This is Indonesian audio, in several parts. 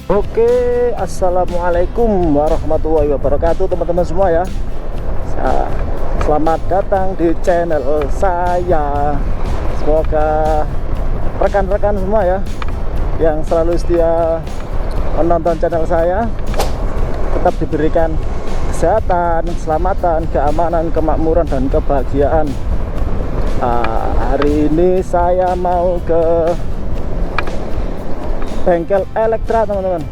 Oke, assalamualaikum warahmatullahi wabarakatuh teman-teman semua ya. Selamat datang di channel saya. Semoga rekan-rekan semua ya yang selalu setia menonton channel saya tetap diberikan kesehatan, keselamatan, keamanan, kemakmuran, dan kebahagiaan. Hari ini saya mau ke bengkel Elektra teman-teman,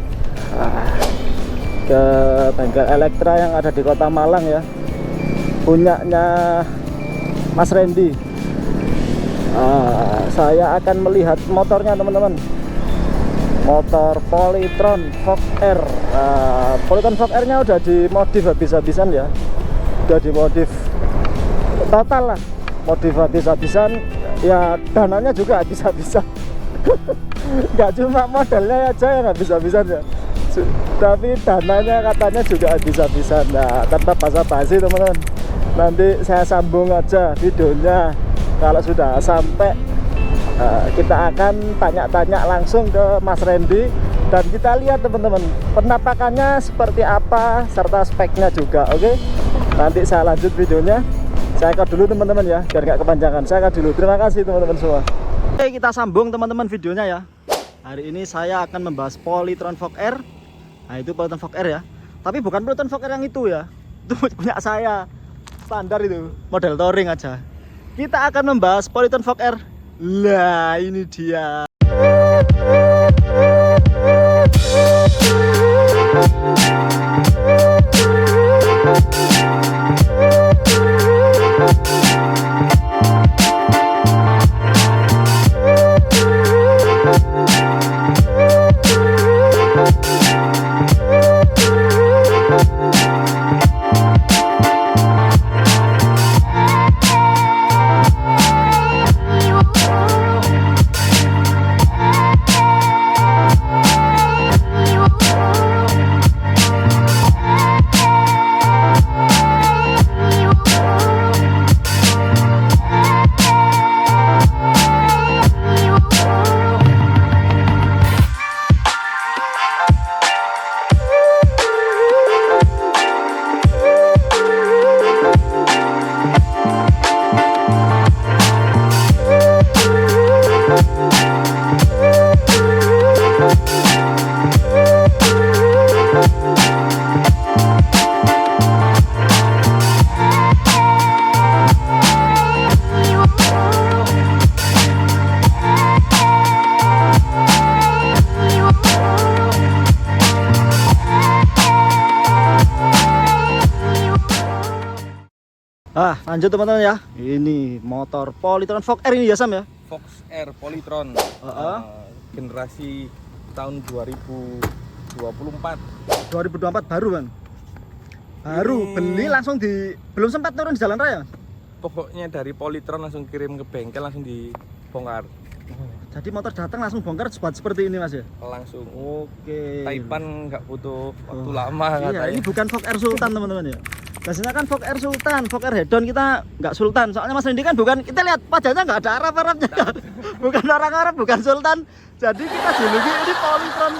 ke bengkel Elektra yang ada di Kota Malang ya, punyanya Mas Randy. Saya akan melihat motornya teman-teman, motor Polytron Fog R. Polytron Fog R nya udah dimodif habis-habisan ya, udah dimodif total lah, modif habis-habisan ya, dananya juga habis-habisan. Nggak cuma modelnya aja yang habis-habisan ya, tapi dananya katanya juga habis-habisan. Nah, tanpa basa-basi teman-teman, nanti saya sambung aja videonya kalau sudah sampai. Kita akan tanya-tanya langsung ke Mas Randy dan kita lihat teman-teman penampakannya seperti apa serta speknya juga. Oke, nanti saya lanjut videonya. Saya cut dulu teman-teman ya, biar nggak kepanjangan. Saya cut dulu. Terima kasih teman-teman semua. Oke, kita sambung teman-teman videonya ya. Hari ini saya akan membahas Polytron Fog R. Nah, itu Polytron Fog R ya. Tapi bukan Polytron Fog R yang itu ya. Itu punya saya. Standar itu, model touring aja. Kita akan membahas Polytron Fog R. Lah, ini dia. Lanjut teman-teman ya. Ini motor Polytron Fog R ini ya Sam ya? Fox R Polytron generasi tahun 2024 baru kan? Baru beli langsung belum sempat turun di jalan raya. Pokoknya dari Polytron langsung kirim ke bengkel, langsung dibongkar. Jadi motor datang langsung bongkar buat seperti ini Mas ya? Langsung. Oke. Taipan nggak butuh waktu lama Iya, katanya. ini bukan Fog R Sultan teman-teman ya. Biasanya kan Fog R Sultan, Fog R Hedon kita nggak Sultan. Soalnya Mas Randy kan bukan, kita lihat wajahnya nggak ada Arab-Arabnya. Bukan orang Arab, bukan Sultan. Jadi kita juluki ini Polytron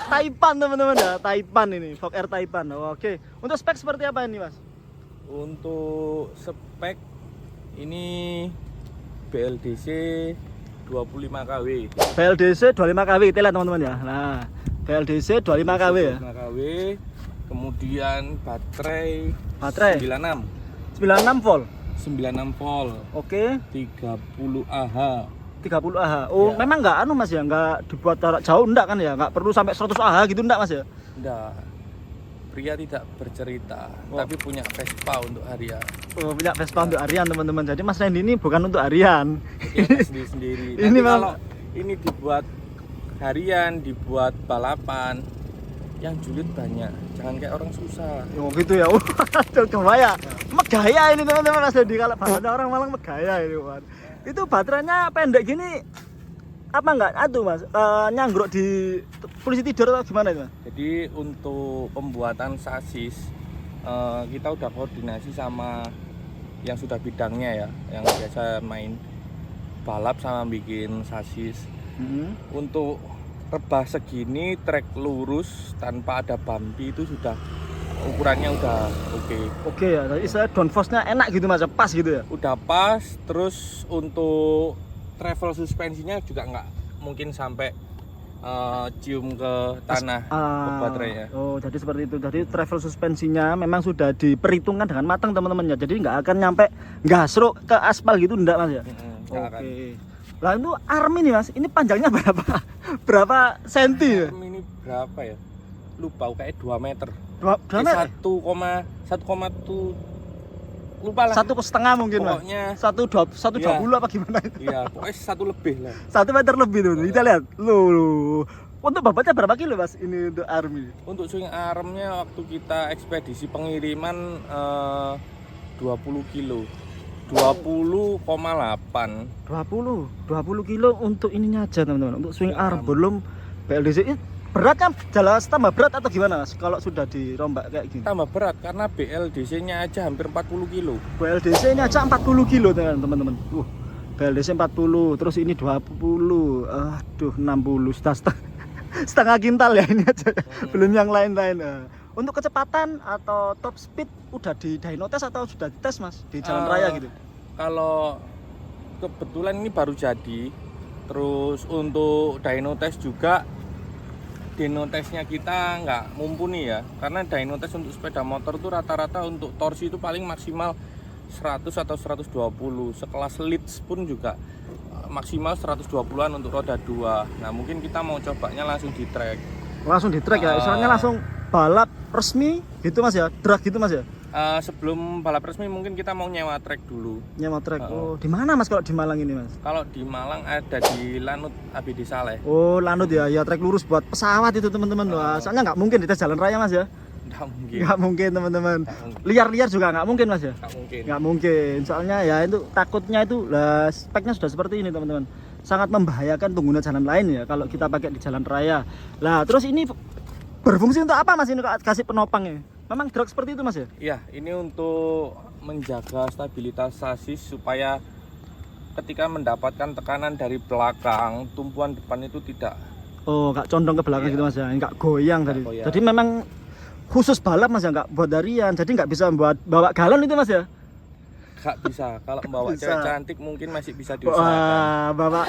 Taipan teman-teman ya. Taipan ini, Fog R Taipan. Oke. Untuk spek seperti apa ini Mas? Untuk spek ini BLDC 25 kW. BLDC 25 kW kita lihat teman-teman ya. Nah, BLDC 25 kW ya. 25 kW. Kemudian baterai 96 volt. 96 volt. Oke. 30 Ah. 30 Ah. Oh, ya. Memang nggak Mas ya, nggak dibuat jarak jauh enggak kan ya? Nggak perlu sampai 100 Ah gitu enggak Mas ya? Enggak. Pria tidak bercerita, tapi punya Vespa untuk harian. Oh, punya Vespa untuk harian teman-teman. Jadi Mas Randy ini bukan untuk harian. Sendiri-sendiri. Ini kalau ini dibuat harian, dibuat balapan, yang julid banyak. Jangan kayak orang susah. Oh gitu ya. Waduh, kebaya. Megaya ini teman-teman Mas Randy, kalau bahasa orang Malang megaya ini, Mas. Itu baterainya pendek gini apa enggak? Aduh Mas, nyanggruk di polisi tidur atau gimana itu Mas? Jadi untuk pembuatan sasis kita udah koordinasi sama yang sudah bidangnya ya, yang biasa main balap sama bikin sasis. Untuk rebah segini, trek lurus tanpa ada bumpy itu sudah ukurannya udah oke. Oke ya, jadi saya downforce-nya enak gitu Mas, pas gitu ya. Udah pas, terus untuk travel suspensinya juga nggak mungkin sampai cium ke tanah ke baterainya. Oh, jadi seperti itu. Jadi travel suspensinya memang sudah diperhitungkan dengan matang teman-teman ya. Jadi nggak akan nyampe gasruk ke aspal gitu enggak Mas ya. Oke. Lah itu arm ini Mas, ini panjangnya berapa? Berapa senti ya? Arm ini berapa ya? Lupa, kayak 2 meter. 2 meter? 1,1 lupa lah. 1,5 mungkin Mas. Pokoknya 1,20 apa gimana itu? Iya, pokoknya 1 lebih lah. 1 meter lebih tuh. Kita lihat. Loh. Untuk bobotnya berapa kilo Mas ini untuk arm ini? Untuk swing armnya waktu kita ekspedisi pengiriman 20 kilo. 20,8. 20 kilo untuk ininya aja teman-teman. Untuk swing arm belum BLDC. Beratnya jelas tambah berat atau gimana Mas kalau sudah dirombak kayak gini? Tambah berat karena BLDC-nya aja hampir 40 kilo. BLDC ini aja 40 kilo teman-teman. BLDC 40, terus ini 20. Aduh, 60 setengah kintal ya ini aja. Belum yang lain-lain. Untuk kecepatan atau top speed udah di dyno test atau sudah dites Mas di jalan raya gitu? Kalau kebetulan ini baru jadi. Terus untuk dyno test juga dyno testnya kita nggak mumpuni ya, karena dyno test untuk sepeda motor tuh rata-rata untuk torsi itu paling maksimal 100 atau 120. Sekelas Leeds pun juga maksimal 120-an untuk roda 2. Nah mungkin kita mau cobanya langsung di track. Langsung di track ya, misalnya langsung balap resmi gitu Mas ya, drag gitu Mas ya? Sebelum balap resmi mungkin kita mau nyewa track dulu. Nyewa track. Oh, di mana Mas kalau di Malang ini Mas? Kalau di Malang ada di Lanut ABD Saleh. Oh, Lanut ya, ya track lurus buat pesawat itu teman-teman. Wah, soalnya nggak mungkin di tes jalan raya Mas ya? Nggak mungkin teman-teman. Liar-liar juga nggak mungkin Mas ya? Nggak mungkin. Soalnya ya itu takutnya itu lah speknya sudah seperti ini teman-teman. Sangat membahayakan pengguna jalan lain ya kalau kita pakai di jalan raya. Lah, terus ini berfungsi untuk apa Mas ini kok kasih penopangnya? Memang drag seperti itu Mas ya? Iya, ini untuk menjaga stabilitas sasis supaya ketika mendapatkan tekanan dari belakang, tumpuan depan itu tidak nggak condong ke belakang gitu Mas ya, nggak goyang tadi. Goyang. Jadi memang khusus balap Mas ya, nggak buat harian, jadi nggak bisa bawa galon itu Mas ya? Nggak bisa. Kalau bawa bisa. cewek cantik mungkin masih bisa diusahakan. Wah, bawa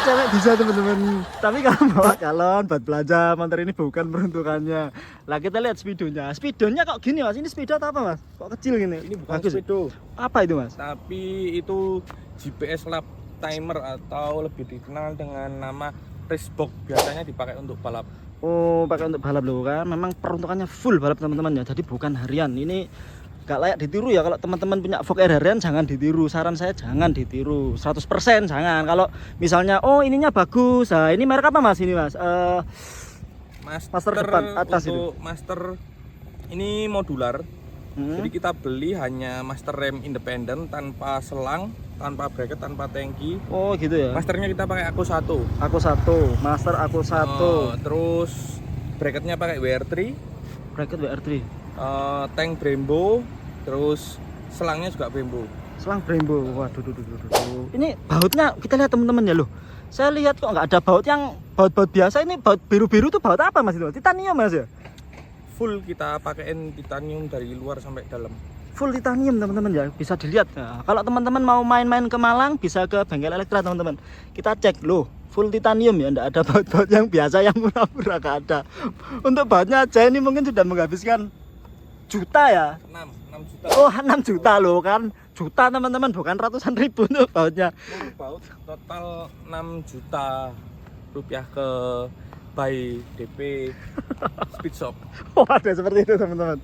cewek bisa teman-teman. Tapi kalau bawa galon buat belanja motor ini bukan peruntukannya. Lah kita lihat speedonya. Speedonya kok gini Mas? Ini speedo atau apa Mas? Kok kecil gini? Ini bukan bagus. speedo. Apa itu Mas? Tapi itu GPS lap timer atau lebih dikenal dengan nama racebox, biasanya dipakai untuk balap. Oh, pakai untuk balap loh kan. Memang peruntukannya full balap teman-teman ya. Jadi bukan harian. Ini gak layak ditiru ya. Kalau teman-teman punya Vogue Air harian jangan ditiru. Saran saya jangan ditiru. 100% jangan. Kalau misalnya ininya bagus. Nah, ini merek apa Mas ini Mas? Master depan atas untuk itu. Master ini modular. Jadi kita beli hanya master rem independen tanpa selang, tanpa bracket, tanpa tangki. Oh gitu ya. Masternya kita pakai Aku 1. Aku 1, Master Aku 1. Terus bracketnya pakai WR3. Bracket WR3. Tank Brembo. Terus selangnya juga Brembo. Selang Brembo. Waduh, ini bautnya kita lihat teman-teman ya loh. Saya lihat kok nggak ada baut yang baut biasa. Ini baut biru-biru tuh baut apa Mas itu? Titanium Mas ya? Full kita pakein titanium dari luar sampai dalam. Full titanium teman-teman ya, bisa dilihat. Nah, kalau teman-teman mau main-main ke Malang bisa ke bengkel Elektra teman-teman. Kita cek loh, full titanium ya, enggak ada baut-baut yang biasa yang murah-murah, gak ada. Untuk bautnya aja ini mungkin sudah menghabiskan juta ya. 6 juta. Oh 6 juta loh kan, juta teman-teman, bukan ratusan ribu tuh bautnya. Baut total 6 juta rupiah ke by DP Speed Shop. Oh ada seperti itu teman-teman.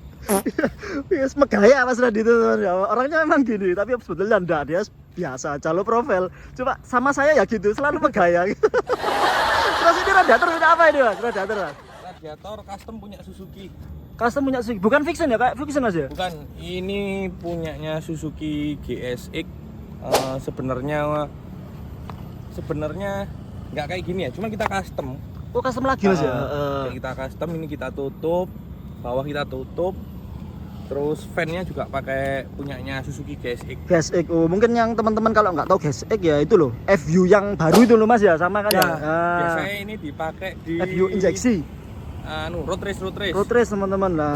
Yes, megaya Mas Radit itu teman-teman. Orangnya memang gini, tapi sebetulnya enggak, dia biasa aja lo profil. Coba sama saya ya gitu, selalu megaya gitu. Terus ini radiator punya apa ini Mas? Radiator custom punya Suzuki. Custom punya Suzuki, bukan fiction ya, kayak fiction Mas ya? Bukan, ini punyanya Suzuki GSX. Sebenarnya nggak kayak gini ya, cuma kita custom. Oh custom lagi Mas ya? Kita custom, ini kita tutup, bawah kita tutup, Terus fan-nya juga pakai punyanya Suzuki GSX. GSX. Oh, mungkin yang teman-teman kalau nggak tahu GSX ya itu loh, FU yang baru itu loh Mas ya, sama kan ya? Biasanya ini dipakai di FU injeksi. Road race. Road race teman-teman lah.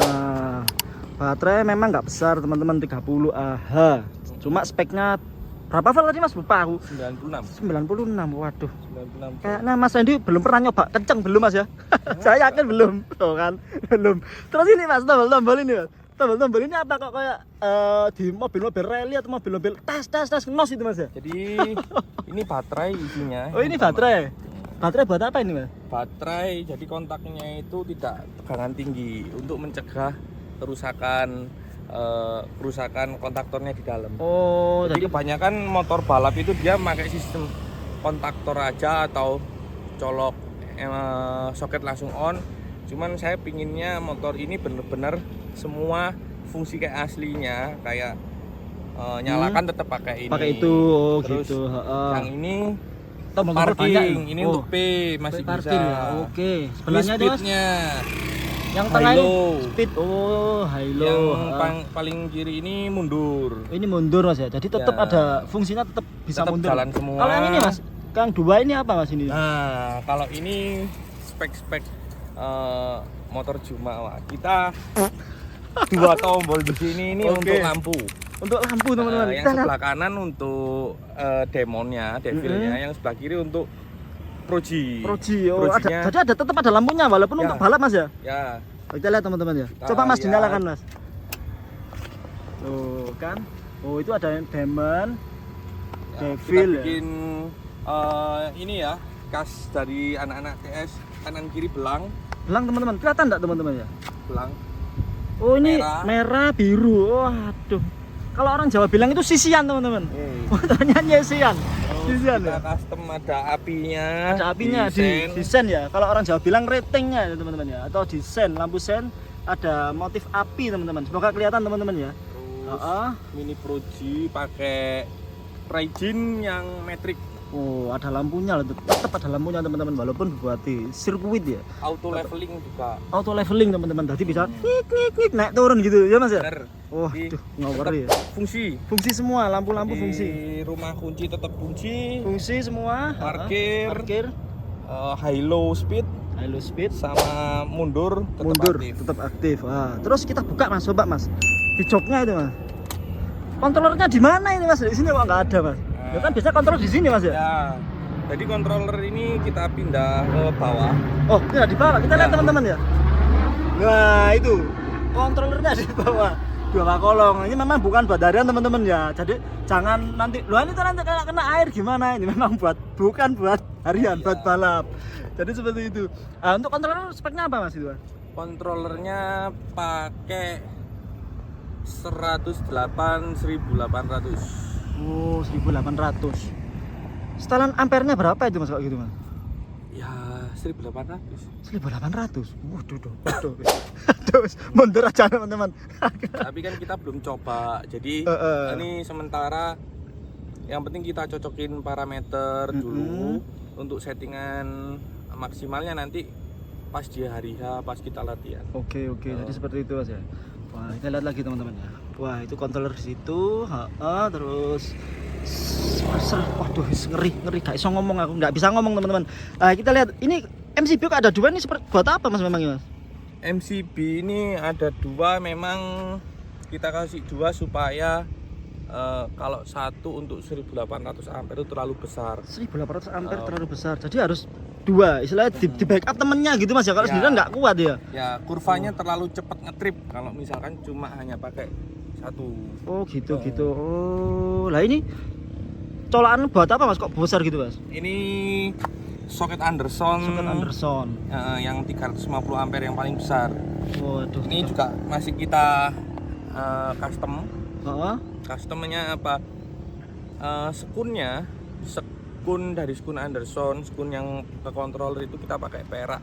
Baterai memang nggak besar teman-teman, 30 Ah. Cuma speknya berapa volt tadi Mas? Lupa aku. 96. Waduh. 96. Kayaknya Mas Randy belum pernah nyoba kenceng belum Mas ya? Saya yakin belum. Tuh kan, belum. Terus ini Mas, tombol ini Mas. Tombol ini apa kok kayak di mobil-mobil rally atau mobil-mobil tas nos itu Mas ya? Jadi ini baterai isinya. Oh, ini baterai. Baterai buat apa ini Mas? Baterai, jadi kontaknya itu tidak tegangan tinggi untuk mencegah kerusakan kontaktornya di dalam. Oh, jadi kebanyakan motor balap itu dia pakai sistem kontaktor aja atau colok soket langsung on. Cuman saya pinginnya motor ini bener-bener semua fungsi kayak aslinya, kayak nyalakan tetap pakai ini. Pakai itu, oh terus gitu. Yang ini tombol parking, ini untuk P masih parking bisa. Ya? Oke. Sebelahnya itu Mas? Yang tengah ini speed. Oh, high low. Yang paling kiri ini mundur. Ini mundur Mas ya. Jadi tetap ada fungsinya, tetap bisa tetap mundur. Jalan semua. Kalau yang ini Mas, yang dua ini apa Mas ini? Nah, kalau ini spek motor Jumawa. Kita dua tombol di sini ini untuk lampu. Untuk lampu teman-teman. Yang sebelah kanan untuk demonnya, devilnya, yang sebelah kiri untuk Proji. Oh, jadi tetap ada lampunya walaupun untuk balap Mas ya? Ya. Kita lihat teman-teman ya. Coba Mas dinyalakan Mas. Tuh kan. Oh, itu ada demon, devil. Kita bikin ini ya, khas dari anak-anak TS, kanan kiri belang. Belang teman-teman. Kelihatan enggak teman-teman ya? Belang. Oh, ini merah biru. Waduh. Kalau orang Jawa bilang itu sisian teman-teman. Motornya sisian. Sisian ya. Custom ada apinya. Ada apinya di sen ya. Kalau orang Jawa bilang ratingnya ya teman-teman ya. Atau di sen, lampu sen ada motif api teman-teman. Semoga kelihatan teman-teman ya. Terus Mini Proji pakai Raijin yang metrik. Oh, ada lampunya loh, tetap ada lampunya teman-teman walaupun buat di sirkuit ya. Auto leveling juga. Auto leveling teman-teman, tadi bisa ngik naik turun gitu ya Mas ya. Wah, ngawur ya. Fungsi semua, lampu-lampu fungsi. Rumah kunci tetap kunci. Fungsi semua. Parkir. High low speed sama mundur tetap aktif. Wah, terus kita buka Mas, coba Mas. Di joknya itu Mas. Kontrolernya di mana ini Mas? Di sini kok nggak ada Mas? Ya kan biasa kontrol di sini Mas ya? Ya. Jadi controller ini kita pindah ke bawah. Oh, ya di bawah. Kita lihat teman-teman ya. Nah, itu. Kontrolernya di bawah. Dua kolong. Ini memang bukan buat harian teman-teman ya. Jadi jangan nanti ini tuh nanti kalau kena air gimana? Ini memang bukan buat harian, buat balap. Jadi seperti itu. Untuk kontroler speknya apa Mas itu? Kontrolernya pakai 108.800. Oh, 1800. Setelan ampernya berapa itu Mas kalau gitu Mas? Ya, 1800. Waduh. Terus mundur aja teman-teman. Tapi kan kita belum coba. Jadi ini sementara yang penting kita cocokin parameter dulu untuk settingan maksimalnya nanti pas di hari H pas kita latihan. Oke. Jadi seperti itu Mas ya. Wah, kita lihat lagi teman-teman ya. Wah, itu controller di situ. Terus waduh, ngeri gak bisa ngomong, aku nggak bisa ngomong teman-teman. Kita lihat ini MCB ada dua nih, buat apa Mas memangnya Mas? MCB ini ada dua, memang kita kasih dua supaya kalau satu untuk 1800 ampere itu terlalu besar. 1800 ampere terlalu besar. Jadi harus dua, istilahnya di backup temennya gitu Mas ya. Kalau sendirian nggak kuat ya. Ya, kurvanya terlalu cepat ngetrip kalau misalkan cuma hanya pakai satu. Oh, gitu. Oh, lah ini colokan buat apa Mas? Kok besar gitu Mas? Ini soket Anderson. Yang 350 ampere yang paling besar. Waduh. Ini juga masih kita custom. Customnya apa? Sekun dari sekun Anderson, sekun yang ke controller itu kita pakai perak.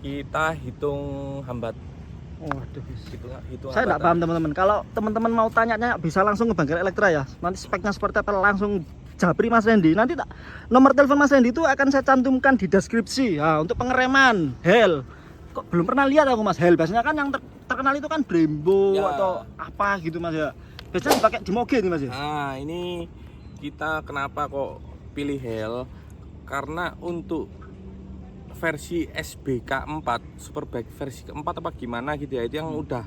Kita hitung hambat. Waduh, hitung saya nggak paham teman-teman. Kalau teman-teman mau tanya bisa langsung ke Bengkel Elektra ya. Nanti speknya seperti apa langsung japri Mas Randy. Nanti nomor telepon Mas Randy itu akan saya cantumkan di deskripsi. Untuk pengereman, hel, kok belum pernah lihat aku Mas Hel. Biasanya kan yang terkenal itu kan Brembo Ya. atau apa gitu Mas ya. Biasanya dipakai di moge nih Mas ya. Nah, ini kita kenapa kok pilih Hel? Karena untuk versi SBK 4 Superbike versi keempat apa gimana gitu ya, itu yang udah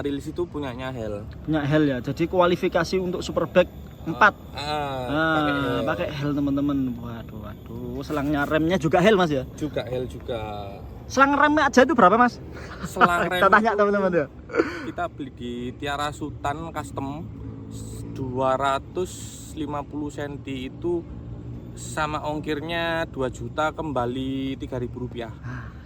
rilis itu punyanya Hel. Punya Hel ya. Jadi kualifikasi untuk Superbike 4. Pakai Hel. Pakai Hel teman-teman. Waduh, selangnya remnya juga Hel Mas ya. Juga Hel juga. Selang remnya aja itu berapa Mas? Selang rem Kita tanya itu teman-teman ya. kita beli di Tiara Sultan Custom 250 cm itu sama ongkirnya 2 juta kembali 3.000 rupiah.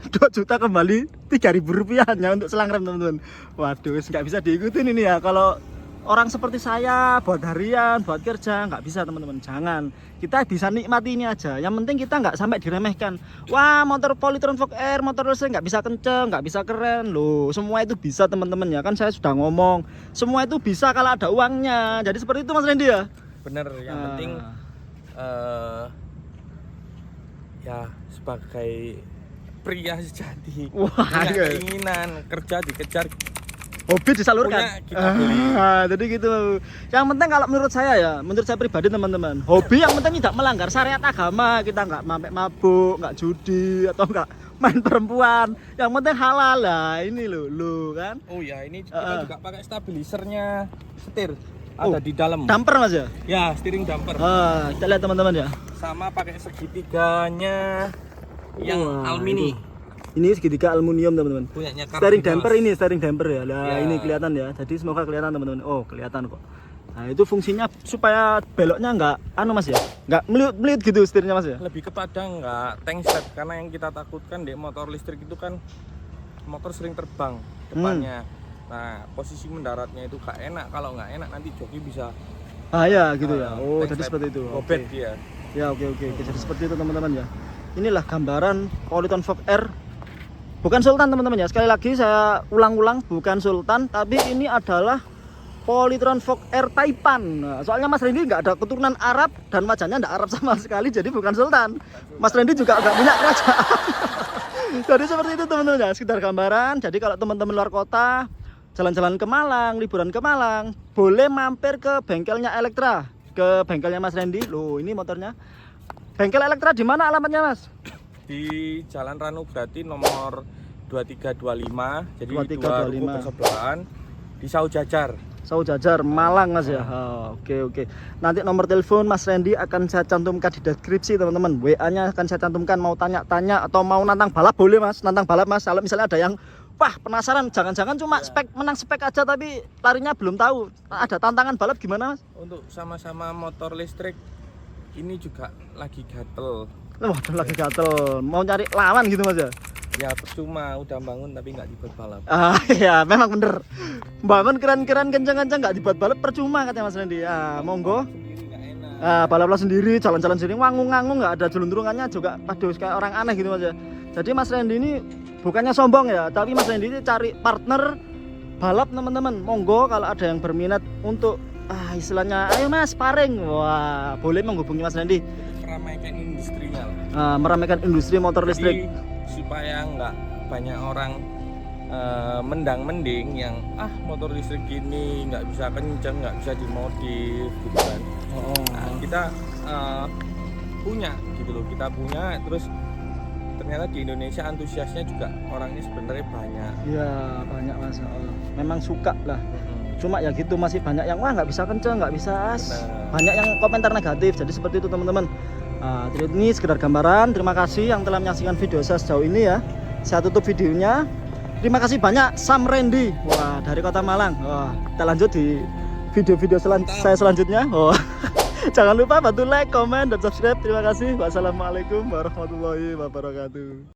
2 juta kembali 3.000 rupiah hanya untuk selang rem teman-teman. Waduh, nggak bisa diikutin ini ya. Kalau orang seperti saya buat harian, buat kerja nggak bisa teman-teman. Jangan. Kita bisa nikmati ini aja. Yang penting kita nggak sampai diremehkan. Wah, motor Polytron Fog R, motor listrik nggak bisa kenceng, nggak bisa keren. Loh, semua itu bisa teman-teman ya. Kan saya sudah ngomong. Semua itu bisa kalau ada uangnya. Jadi seperti itu Mas Randy ya. Bener, yang penting ya sebagai pria sejati Wah, punya iya. keinginan kerja dikejar, Hobi disalurkan. punya kita beli. Jadi gitu. Yang penting kalau menurut saya ya, menurut saya pribadi teman-teman, hobi yang penting tidak melanggar syariat agama. Kita nggak mabuk, nggak judi atau nggak main perempuan. Yang penting halal lah. Ini lo kan. Oh ya, ini kita juga pakai stabilisernya setir ada di dalam. Damper Mas ya. Ya, steering damper. Kita lihat teman-teman ya. Sama pakai segitiganya yang Wah, alumini. Ini segitiga aluminium teman-teman. Punyanya Steering Cardinals. damper ini, steering damper ya. Lah Ya. ini kelihatan ya. Jadi semoga kelihatan teman-teman. Oh, kelihatan kok. Nah, itu fungsinya supaya beloknya nggak Mas ya. Nggak meliut gitu setirnya Mas ya. Lebih kepada nggak tank set, karena yang kita takutkan di motor listrik itu kan motor sering terbang depannya. Nah, posisi mendaratnya itu gak enak. Kalau nggak enak nanti joki bisa Ya gitu ya. Oh, tank jadi set seperti itu. bobet Oke. dia. Ya oke. Jadi seperti itu teman-teman ya. Inilah gambaran Polytron Fog R. Bukan Sultan teman-teman ya. Sekali lagi saya ulang-ulang, bukan Sultan, tapi ini adalah Polytron Fog R Taipan. Nah, soalnya Mas Randy nggak ada keturunan Arab dan wajahnya nggak Arab sama sekali, jadi bukan Sultan. Mas Randy juga nggak punya kerajaan. Jadi seperti itu teman-teman ya. Sekedar gambaran. Jadi kalau teman-teman luar kota jalan-jalan ke Malang, liburan ke Malang, boleh mampir ke bengkelnya Elektra, ke bengkelnya Mas Randy. Loh, ini motornya. Bengkel Elektra di mana alamatnya, Mas? Di Jalan Ranu Brati nomor 2325. Jadi 2325. dua ruko bersebelahan di Saujajar. Saujajar Malang Mas ya. Oke. Nanti nomor telepon Mas Randy akan saya cantumkan di deskripsi teman-teman. WA-nya akan saya cantumkan. Mau tanya-tanya atau mau nantang balap boleh Mas. Nantang balap Mas. Kalau misalnya ada yang wah penasaran, jangan-jangan cuma menang spek aja tapi larinya belum tahu. Ada tantangan balap gimana Mas? Untuk sama-sama motor listrik ini juga lagi gatel. Waduh lagi gatel. Mau cari lawan gitu Mas ya. Ya percuma udah bangun tapi nggak dibuat balap. Ya memang bener. Bangun keren-keren kencang-kencang nggak dibuat balap percuma katanya Mas Randy. Monggo. Sendiri nggak enak. Balaplah sendiri, jalan-jalan sendiri, nganggung-nganggung nggak ada julung-julungannya juga. Aduh kayak orang aneh gitu Mas ya. Jadi Mas Randy ini bukannya sombong ya, tapi Mas Randy ini cari partner balap teman-teman. Monggo kalau ada yang berminat untuk istilahnya ayo Mas sparring. Wah, boleh menghubungi Mas Randy. Meramaikan industrinya. Meramaikan industri motor listrik. Jadi supaya nggak banyak orang mendang-mending yang motor listrik gini nggak bisa kencang, nggak bisa dimodif gitu kan. Nah, kita punya gitu loh, kita punya terus ternyata di Indonesia antusiasnya juga orangnya sebenarnya banyak. Iya banyak Mas. Memang suka lah. Cuma ya gitu masih banyak yang nggak bisa kenceng, nggak bisa banyak yang komentar negatif. Jadi seperti itu teman-teman. Ini sekedar gambaran. Terima kasih yang telah menyaksikan video saya sejauh ini ya. Saya tutup videonya. Terima kasih banyak Sam Randy. Wah dari Kota Malang. Kita lanjut di video-video saya selanjutnya. Jangan lupa bantu like, komen, dan subscribe. Terima kasih. Wassalamualaikum warahmatullahi wabarakatuh.